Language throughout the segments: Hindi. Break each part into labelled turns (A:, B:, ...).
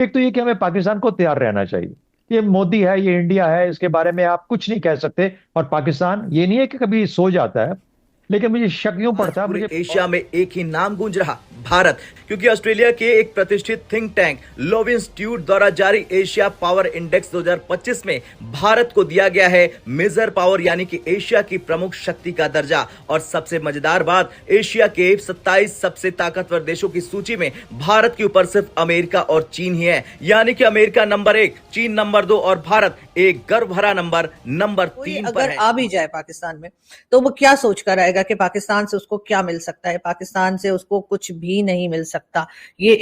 A: एक तो ये कि हमें पाकिस्तान को तैयार रहना चाहिए। ये मोदी है, ये इंडिया है, इसके बारे में आप कुछ नहीं कह सकते। और पाकिस्तान ये नहीं है कि कभी सो जाता है, लेकिन मुझे शक यूं
B: आज
A: पड़ता है
B: पूरे
A: मुझे।
B: एशिया में एक ही नाम गूंज रहा, भारत। क्योंकि ऑस्ट्रेलिया के एक प्रतिष्ठित थिंक टैंक लोव इंस्टीट्यूट द्वारा जारी एशिया पावर इंडेक्स 2025 में भारत को दिया गया है मेजर पावर यानी कि एशिया की प्रमुख शक्ति का दर्जा। और सबसे मजेदार बात, एशिया के 27 सबसे ताकतवर देशों की सूची में भारत के ऊपर सिर्फ अमेरिका और चीन ही है। यानी कि अमेरिका नंबर 1, चीन नंबर 2 और भारत एक गर्व भरा नंबर
C: कोई
B: 3 पर
C: अगर
B: है।
C: आ भी जाए पाकिस्तान में, तो वो क्या सोच कर आएगा कि पाकिस्तान से उसको क्या मिल सकता है? पाकिस्तान से उसको कुछ भी नहीं मिल सकता। ये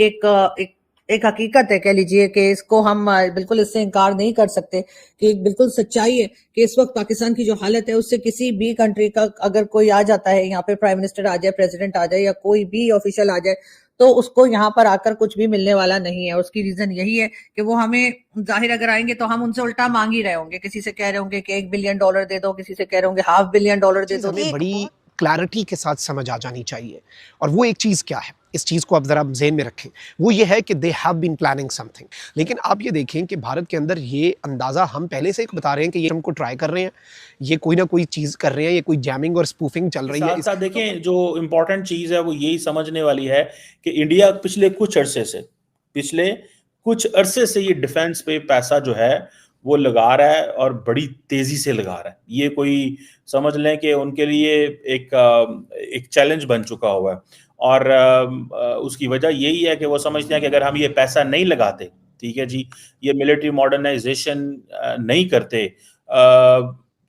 C: एक हकीकत है, कह लीजिए कि इसको हम बिल्कुल इससे इनकार नहीं कर सकते कि एक बिल्कुल सच्चाई है कि इस वक्त पाकिस्तान की जो हालत है उससे किसी भी कंट्री का अगर कोई आ जाता है, यहाँ पे प्राइम मिनिस्टर आ जाए, प्रेसिडेंट आ जाए या कोई भी ऑफिशियल आ जाए, तो उसको यहाँ पर आकर कुछ भी मिलने वाला नहीं है। उसकी रीजन यही है कि वो हमें जाहिर अगर आएंगे तो हम उनसे उल्टा मांग ही रहे होंगे। किसी से कह रहे होंगे कि $1 बिलियन दे दो, किसी से कह रहे होंगे $500 बिलियन दे
D: चीज
C: दो।
D: हमें बड़ी क्लैरिटी के साथ समझ आ जानी चाहिए। और वो एक चीज क्या है, इस चीज को आप जरा ज़हन में रखें, वो ये है कि they have been planning something. लेकिन आप ये देखें कि भारत के अंदर ये अंदाजा हम पहले से बता रहे हैं कि ये हमको ट्राई कर रहे हैं, ये कोई ना कोई चीज कर रहे हैं, ये कोई जैमिंग और स्पूफिंग चल रही है।
E: साथ साथ देखें, जो इम्पोर्टेंट चीज है वो यही समझने वाली है कि इंडिया पिछले कुछ अरसे से ये डिफेंस पे पैसा जो है वो लगा रहा है और बड़ी तेजी से लगा रहा है। ये कोई समझ लें कि उनके लिए एक चैलेंज बन चुका हुआ है। और उसकी वजह यही है कि वो समझते हैं कि अगर हम ये पैसा नहीं लगाते, ठीक है जी, ये मिलिट्री मॉडर्नाइजेशन नहीं करते,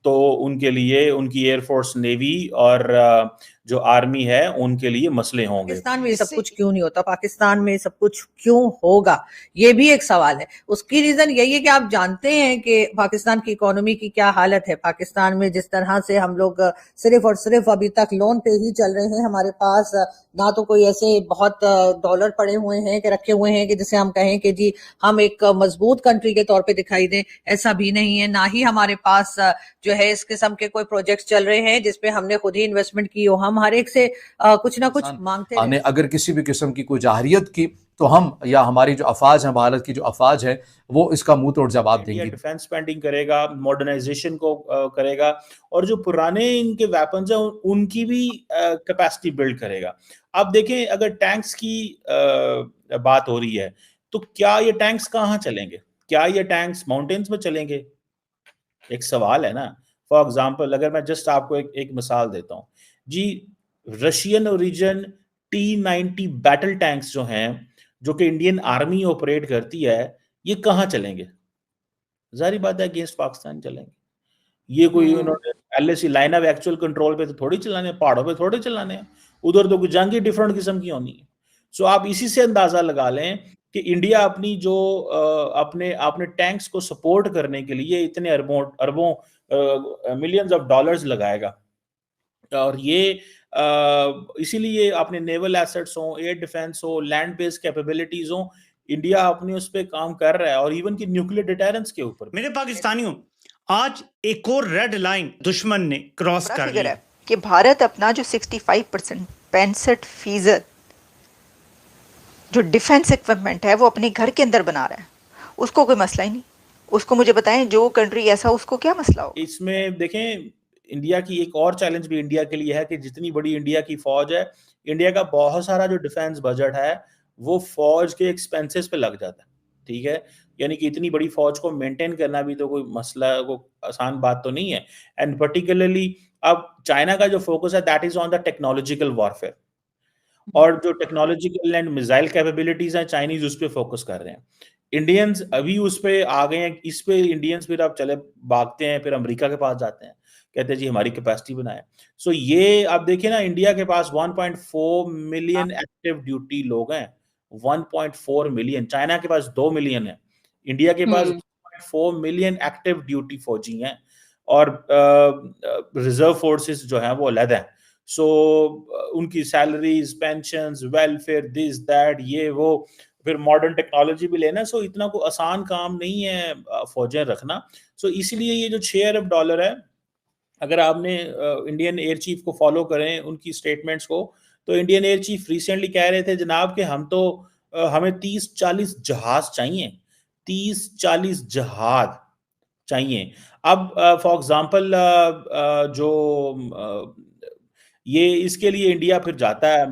E: तो उनके लिए उनकी एयरफोर्स, नेवी और जो आर्मी है उनके लिए मसले होंगे।
C: पाकिस्तान में ये सब कुछ क्यों नहीं होता? पाकिस्तान में सब कुछ क्यों होगा? ये भी एक सवाल है। उसकी रीजन यही है कि आप जानते हैं कि पाकिस्तान की इकोनॉमी की क्या हालत है। पाकिस्तान में जिस तरह से हम लोग सिर्फ और सिर्फ अभी तक लोन पे ही चल रहे हैं। हमारे पास ना तो कोई ऐसे बहुत डॉलर पड़े हुए हैं कि रखे हुए हैं कि जिसे हम कहें कि जी हम एक मजबूत कंट्री के तौर पे दिखाई दें, ऐसा भी नहीं है। ना ही हमारे पास जो है इस किस्म के कोई प्रोजेक्ट्स चल रहे हैं जिसपे हमने खुद ही इन्वेस्टमेंट की हो। हम हर एक से कुछ ना कुछ मांगते
F: ने अगर किसी भी किस्म की कोई जाहिरियत की तो हम या हमारी जो अफवाज है, भारत की जो अफवाज है, वो इसका मुंह तोड़ जवाब
E: इंडिया
F: देंगी।
E: डिफेंस स्पेंडिंग करेगा, मॉडर्नाइजेशन को करेगा, और जो पुराने इनके वेपन्स हैं उनकी भी कैपेसिटी बिल्ड करेगा। अब देखें, अगर टैंक्स की बात हो रही है तो क्या ये टैंक्स कहाँ चलेंगे? क्या ये टैंक्स माउंटेन्स में चलेंगे? एक सवाल है ना। फॉर एग्जाम्पल, अगर मैं जस्ट आपको एक मिसाल देता हूँ जी, Russian origin T-90 battle tanks जो हैं, जो कि इंडियन आर्मी ऑपरेट करती है, ये कहाँ चलेंगे? जाहिर बात है अगेंस्ट पाकिस्तान चलेंगे। ये कोई उन्होंने LAC, line of actual control पे तो थोड़ी चलाने, पहाड़ों पे थोड़ी चलाने हैं। उधर तो कोई जंग ही डिफरेंट किस्म की होनी है। सो आप इसी से अंदाजा लगा लें कि इंडिया अपनी जो अपने अपने टैंक्स को सपोर्ट करने के लिए इतने अरबों अरबों मिलियंस ऑफ डॉलर्स लगाएगा। और ये इसीलिए अपने नेवल एसेट्स हो, एयर डिफेंस हो, लैंड बेस्ड कैपेबिलिटीज हो, इंडिया अपनी उस पर काम कर रहा है। और इवन की न्यूक्लियर डिटरेंस के ऊपर
G: मेरे पाकिस्तानियों, आज एक और रेड लाइन दुश्मन ने क्रॉस कर ली
H: कि भारत अपना जो 65%, 65% जो डिफेंस इक्विपमेंट है वो अपने घर के अंदर बना रहा है। उसको कोई मसला ही नहीं। उसको मुझे बताएं, जो कंट्री ऐसा, उसको क्या मसला हो?
E: इसमें देखें, इंडिया की एक और चैलेंज भी इंडिया के लिए है कि जितनी बड़ी इंडिया की फौज है, इंडिया का बहुत सारा जो डिफेंस बजट है वो फौज के एक्सपेंसेस पे लग जाता है। ठीक है, यानी कि इतनी बड़ी फौज को मेंटेन करना भी तो कोई मसला, को आसान बात तो नहीं है। एंड पर्टिकुलरली अब चाइना का जो फोकस है that is on the technological warfare, और जो टेक्नोलॉजिकल एंड मिसाइल कैपेबिलिटीज हैं, चाइनीज उस पर फोकस कर रहे हैं। इंडियंस अभी उस पे आ गए हैं। इस पे इंडियंस फिर अब चले भागते हैं, फिर अमेरिका के पास जाते हैं, कहते हैं जी हमारी कैपेसिटी बनाए। सो ये आप देखिए ना, इंडिया के पास 1.4 मिलियन एक्टिव ड्यूटी लोग हैं। 1.4 मिलियन। चाइना के पास 2 मिलियन है। इंडिया के पास 1.4 मिलियन एक्टिव ड्यूटी फौजी हैं, और रिजर्व फोर्सेस जो हैं वो अलग हैं। सो उनकी salaries, pension, welfare, this that, ये वो, फिर मॉडर्न टेक्नोलॉजी भी लेना। सो इतना को आसान काम नहीं है फौजें रखना। सो इसीलिए ये जो $6 अरब है, अगर आपने इंडियन एयर चीफ को फॉलो करें, उनकी स्टेटमेंट्स को, तो इंडियन एयर चीफ रिसेंटली कह रहे थे जनाब कि हम तो हमें 30-40 जहाज चाहिए, 30-40 जहाज चाहिए। अब फॉर एग्जांपल जो ये इसके लिए इंडिया फिर जाता है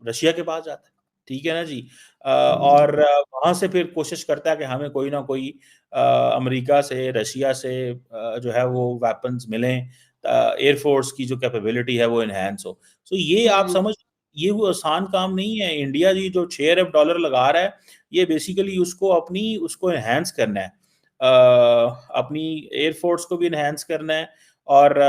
E: रशिया के पास जाता है, ठीक है ना जी। और वहां से फिर कोशिश करता है कि हमें कोई ना कोई अमेरिका से, रशिया से जो है वो वेपन्स मिलें, एयरफोर्स की जो कैपेबिलिटी है वो इनहेंस हो। सो ये आप समझ, ये वो आसान काम नहीं है। इंडिया जी जो $6 अरब लगा रहा है, ये बेसिकली उसको एनहांस करना है, अपनी एयरफोर्स को भी एनहांस करना है, और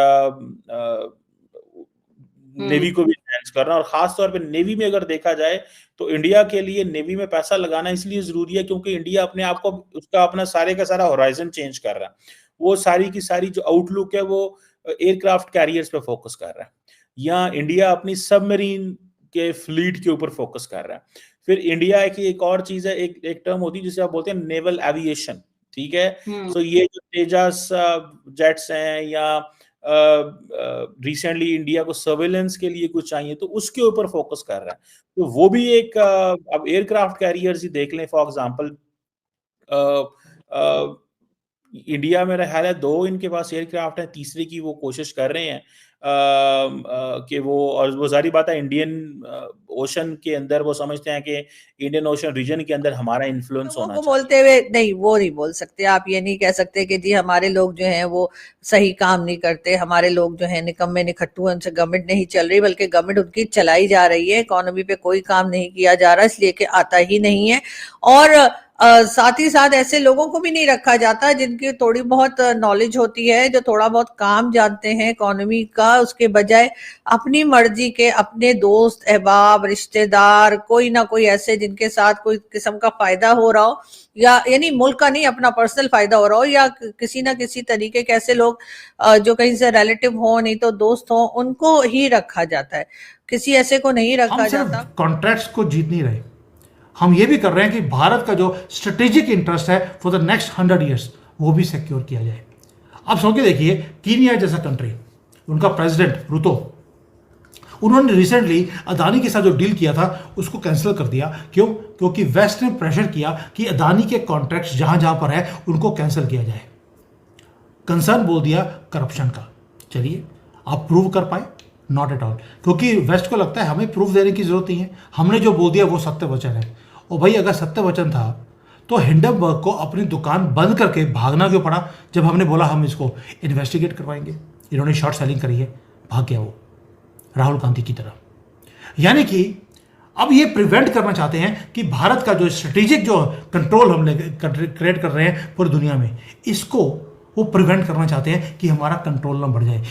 E: नेवी को भी एनहांस करना। और खास तौर पे नेवी में अगर देखा जाए तो इंडिया के लिए नेवी में पैसा लगाना इसलिए जरूरी है क्योंकि इंडिया अपने आप को, उसका अपना सारे का सारा होराइजन चेंज कर रहा है। वो सारी की सारी जो आउटलुक है वो एयरक्राफ्ट कैरियर्स पे फोकस कर रहा है, या इंडिया अपनी सबमरीन के फ्लीट के ऊपर फोकस कर रहा है। फिर इंडिया की एक और चीज है, एक टर्म होती है जिसे आप बोलते हैं नेवल एविएशन, ठीक है। सो ये जो तेजस जेट्स हैं, या रिसेंटली इंडिया को सर्वेलेंस के लिए कुछ चाहिए, तो उसके ऊपर फोकस कर रहा है। तो वो भी एक, अब एयरक्राफ्ट कैरियर्स ही देख लें फॉर एग्जांपल, इंडिया में ख्याल है 2 इनके पास एयरक्राफ्ट है, तीसरे की वो कोशिश कर रहे हैं कि वो, और वो सारी बात है इंडियन ओशन के अंदर वो समझते हैं कि इंडियन ओशन रीजन के अंदर हमारा इन्फ्लुएंस
C: तो
E: होना
C: वो
E: चाहिए।
C: बोलते हुए नहीं, वो नहीं बोल सकते आप। ये नहीं कह सकते कि जी हमारे लोग जो हैं वो सही काम नहीं करते, हमारे लोग जो हैं निकम्मे निखट्टू, उनसे गवर्नमेंट नहीं चल रही, बल्कि गवर्नमेंट उनकी चलाई जा रही है। इकोनॉमी पे कोई काम नहीं किया जा रहा, इसलिए कि आता ही नहीं है। और साथ ही साथ ऐसे लोगों को भी नहीं रखा जाता जिनकी थोड़ी बहुत नॉलेज होती है, जो थोड़ा बहुत काम जानते हैं इकोनॉमी का। उसके बजाय अपनी मर्जी के अपने दोस्त अहबाब रिश्तेदार कोई ना कोई ऐसे जिनके साथ कोई किस्म का फायदा हो रहा हो, या यानी मुल्क का नहीं अपना पर्सनल फायदा हो रहा हो, या किसी ना किसी तरीके के ऐसे लोग जो कहीं से रिलेटिव हो नहीं तो दोस्त हो, उनको ही रखा जाता है, किसी ऐसे को नहीं रखा
I: हम
C: जाता।
I: सिर्फ कॉन्ट्रैक्ट्स को जीत नहीं रहे, हम ये भी कर रहे हैं कि भारत का जो स्ट्रेटेजिक इंटरेस्ट है फॉर द नेक्स्ट 100 ईयर्स वो भी सिक्योर किया जाए। आप सोच के देखिए, कीनिया जैसा कंट्री, उनका प्रेसिडेंट रूतो, उन्होंने रिसेंटली अदानी के साथ जो डील किया था उसको कैंसिल कर दिया। क्यों? क्योंकि वेस्ट ने प्रेशर किया कि अदानी के कॉन्ट्रैक्ट्स जहां जहां पर है उनको कैंसिल किया जाए। कंसर्न बोल दिया करप्शन का। चलिए, आप प्रूव कर पाए? नॉट एट ऑल, क्योंकि वेस्ट को लगता है हमें प्रूफ देने की जरूरत नहीं है, हमने जो बोल दिया वो सत्य वचन है। और भाई अगर सत्य वचन था तो हिंडनबर्ग को अपनी दुकान बंद करके भागना क्यों पड़ा जब हमने बोला हम इसको इन्वेस्टिगेट करवाएंगे? इन्होंने शॉर्ट सेलिंग करी है, भाग गया वो, राहुल गांधी की तरह। यानी कि अब ये प्रिवेंट करना चाहते हैं कि भारत का जो स्ट्रेटेजिक जो कंट्रोल हम क्रिएट कर रहे हैं पूरी दुनिया में, इसको वो प्रिवेंट करना चाहते हैं कि हमारा कंट्रोल ना बढ़ जाए।